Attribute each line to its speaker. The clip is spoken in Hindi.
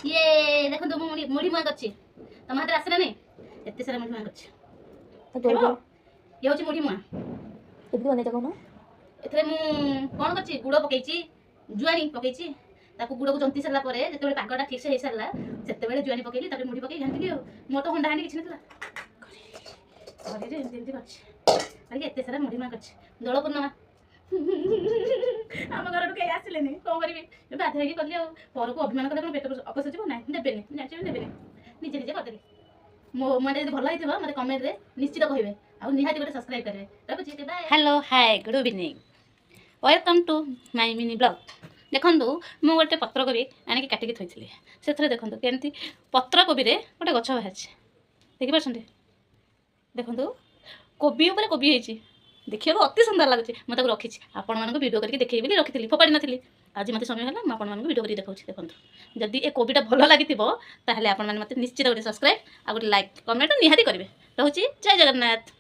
Speaker 1: ये देखो तो मुड़ी मुड़ी मुआ करछि तम हाथ आसे ना नहीं एते सारा मुड़ी मुआ करछि
Speaker 2: तो
Speaker 1: ये होछि मुड़ी मुआ
Speaker 2: केमती बनै कौन
Speaker 1: एथरे मु कोन करछि गुड़ पकेछि जुआनी पकेछि ताको गुड़ को जंती सरला परे जेते पागटा ठीक से हे सरला सेते बेले जुआनी पकेली तापर मुड़ी पकेई घांटिली मो तो हंडा हांडी किछ नथला अरे रे एमती करछि अरे एते सारा मुड़ी मुआ करछि दोल पूर्णिमा आम घर कहीं आसिले कौन करी बाध्य होगी कली पर को अभिमान कले पेट अपसर ना देवेनि देवेनि निजे निजे करदेली मो मैंने भल होता है मतलब कमेंट रे निश्चित कहे आउ निहाती गोटे सब्सक्राइब करेंगे रखुच्छी bye hello hi good evening welcome to my mini blog देखूँ मुझे गोटे पत्रकोबी आणिक काटिकी थोड़ी से देखूँ केमती पत्रकोबी गोटे गछ बाहरी देखिपार देखूँ कोबी उपर कोबी होती देखिए अति सुंदर लगुच मुझे रखी आपण मानक वीडियो करके देखी रखी फोपाड़ी नी आज मत समय है मुझे आपको वीडियो करके देखा देखो जदि ए कोबीटा भल लगी ताहले आपण माने मते निश्चित गोटे सब्सक्राइब आ गोटे लाइक कमेंट निहाती करेंगे रोचे जय जगन्नाथ।